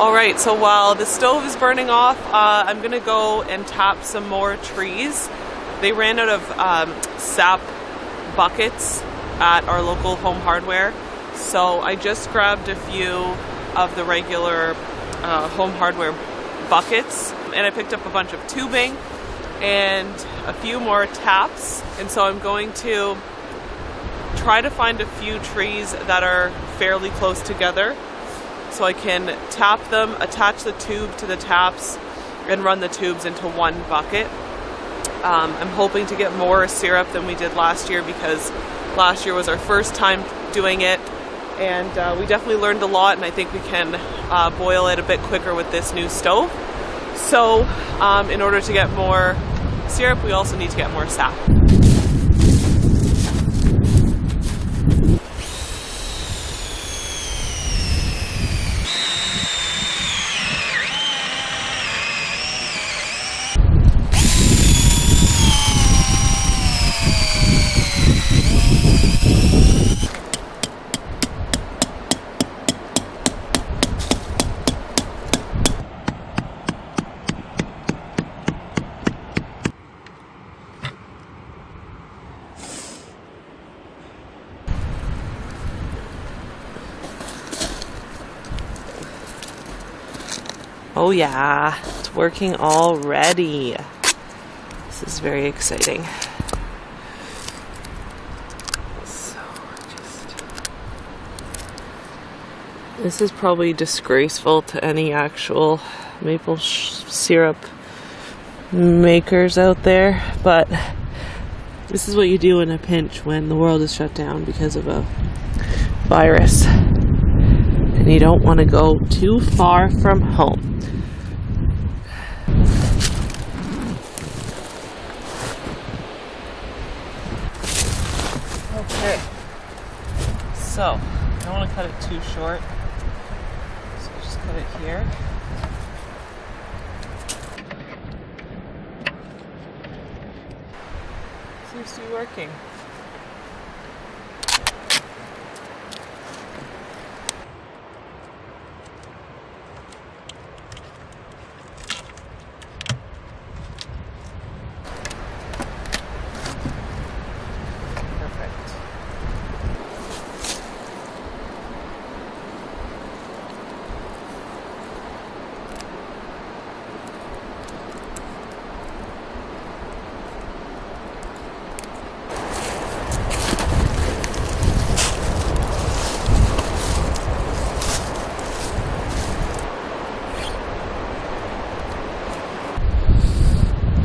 Alright, so while the stove is burning off, I'm gonna go and tap some more trees. They ran out of sap buckets at our local home hardware, so I just grabbed a few of the regular home hardware buckets, and I picked up a bunch of tubing and a few more taps, and so I'm going to try to find a few trees that are fairly close together so I can tap them, attach the tube to the taps, and run the tubes into one bucket. I'm hoping to get more syrup than we did last year because last year was our first time doing it, and we definitely learned a lot, and I think we can boil it a bit quicker with this new stove. So in order to get more syrup, we also need to get more sap. Oh yeah, it's working already. This is very exciting. This is probably disgraceful to any actual maple syrup makers out there, but this is what you do in a pinch when the world is shut down because of a virus. And you don't want to go too far from home. Okay, so I don't want to cut it too short, so just cut it here. Seems to be working.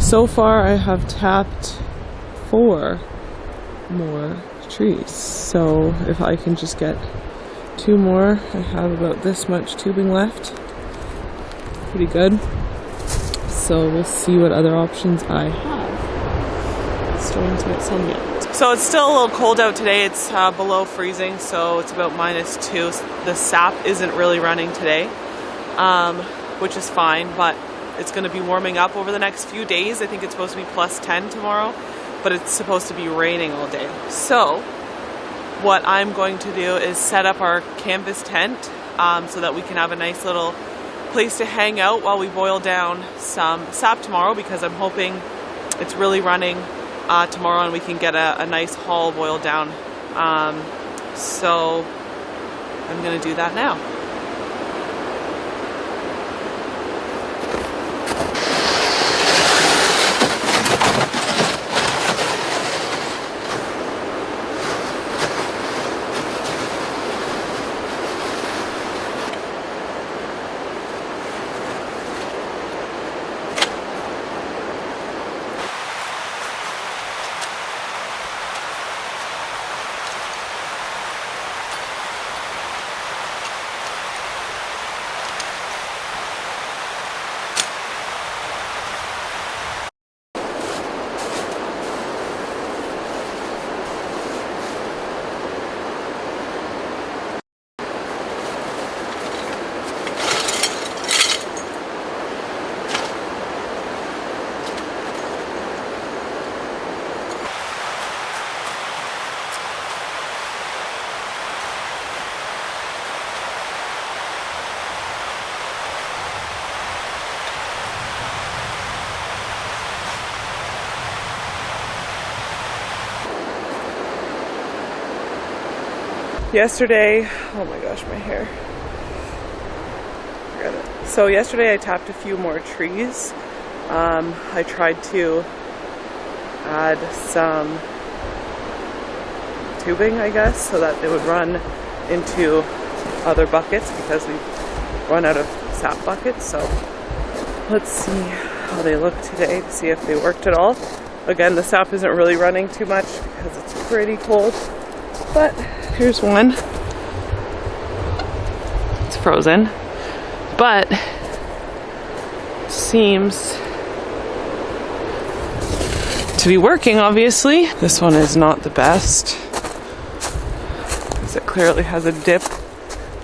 So far I have tapped 4 more trees, so if I can just get 2 more, I have about this much tubing left. Pretty good. So we'll see what other options I have. It's starting to get sun yet. So it's still a little cold out today. It's below freezing, so it's about -2. The sap isn't really running today, which is fine, but it's going to be warming up over the next few days. I think it's supposed to be +10 tomorrow, but it's supposed to be raining all day. So what I'm going to do is set up our canvas tent so that we can have a nice little place to hang out while we boil down some sap tomorrow, because I'm hoping it's really running tomorrow and we can get a nice haul boiled down. So I'm going to do that now. Yesterday, oh my gosh, my hair. Forget it. So yesterday I tapped a few more trees. I tried to add some tubing, I guess, so that they would run into other buckets because we've run out of sap buckets. So let's see how they look today to see if they worked at all. Again, the sap isn't really running too much because it's pretty cold, but here's one. It's frozen, but seems to be working, obviously. This one is not the best because it clearly has a dip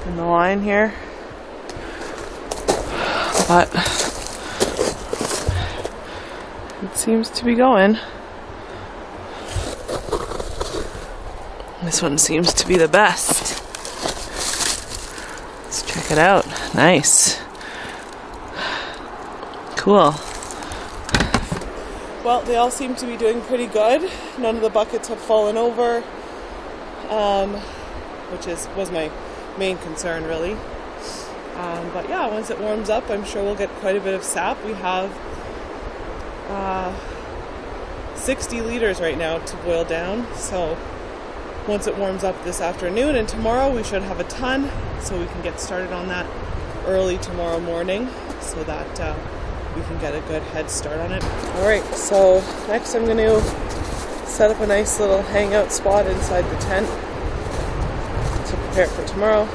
in the line here, but it seems to be going. This one seems to be the best. Let's check it out. Nice. Cool. Well, they all seem to be doing pretty good. None of the buckets have fallen over, which was my main concern, really. But yeah, once it warms up, I'm sure we'll get quite a bit of sap. We have 60 liters right now to boil down, so once it warms up this afternoon and tomorrow, we should have a ton, so we can get started on that early tomorrow morning so that we can get a good head start on it. Alright, so next I'm going to set up a nice little hangout spot inside the tent to prepare for tomorrow.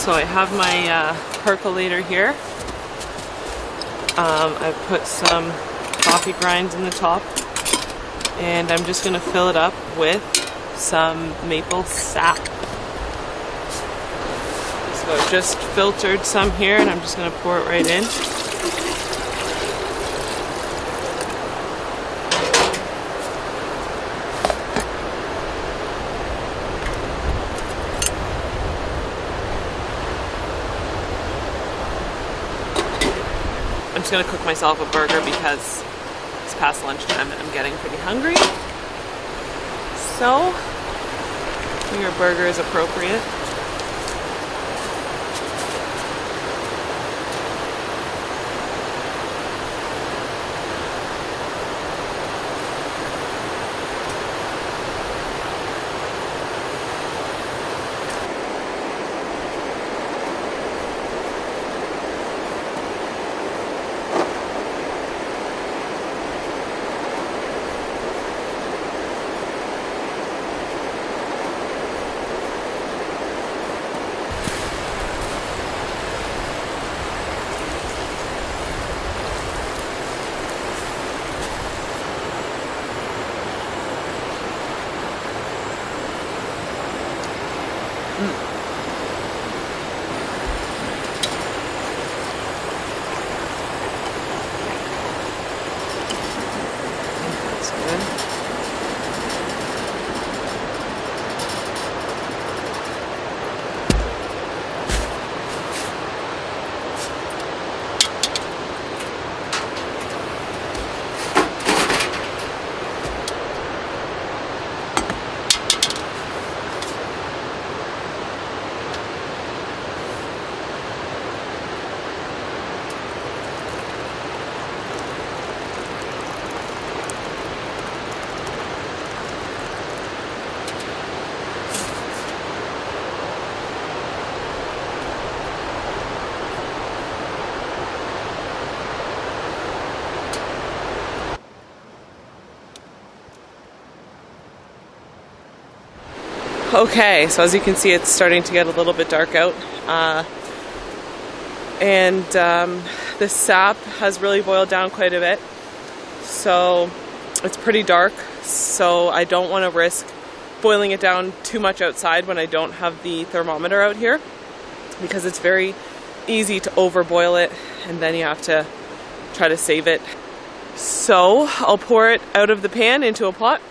So I have my percolator here. I've put some coffee grinds in the top, and I'm just going to fill it up with some maple sap. So I've just filtered some here, and I'm just going to pour it right in. I'm just going to cook myself a burger because it's past lunchtime and I'm getting pretty hungry. So, I think your burger is appropriate. That's good. Okay, so as you can see, it's starting to get a little bit dark out, and the sap has really boiled down quite a bit, so it's pretty dark, so I don't want to risk boiling it down too much outside when I don't have the thermometer out here, because it's very easy to overboil it and then you have to try to save it. So I'll pour it out of the pan into a pot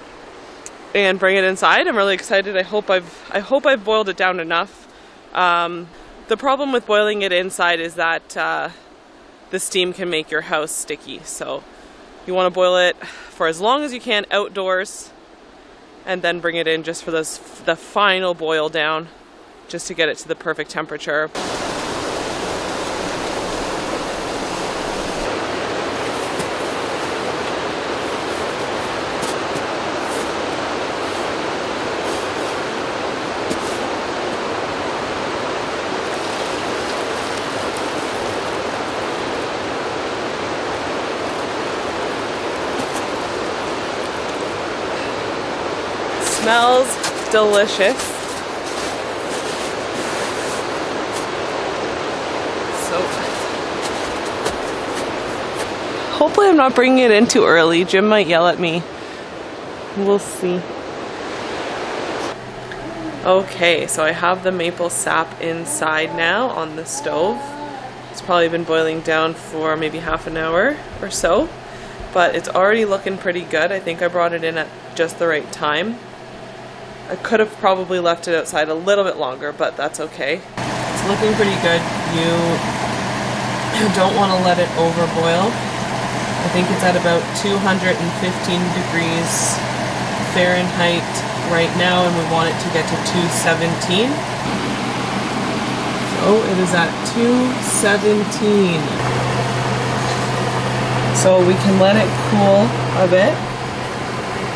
and bring it inside. I'm really excited. I hope I've boiled it down enough. The problem with boiling it inside is that the steam can make your house sticky. So you want to boil it for as long as you can outdoors, and then bring it in just for the final boil down, just to get it to the perfect temperature. Smells delicious. So, hopefully I'm not bringing it in too early. Jim might yell at me. We'll see. Okay, so I have the maple sap inside now on the stove. It's probably been boiling down for maybe half an hour or so, but it's already looking pretty good. I think I brought it in at just the right time. I could have probably left it outside a little bit longer, but that's okay. It's looking pretty good. You don't want to let it overboil. I think it's at about 215 degrees Fahrenheit right now, and we want it to get to 217. So it is at 217. So we can let it cool a bit.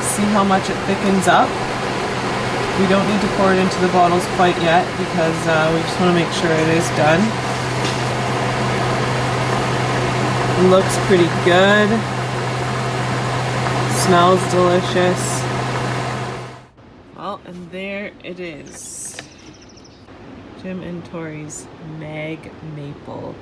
See how much it thickens up. We don't need to pour it into the bottles quite yet because we just want to make sure it is done. It looks pretty good. Smells delicious. Well, and there it is. Jim and Tori's mag maple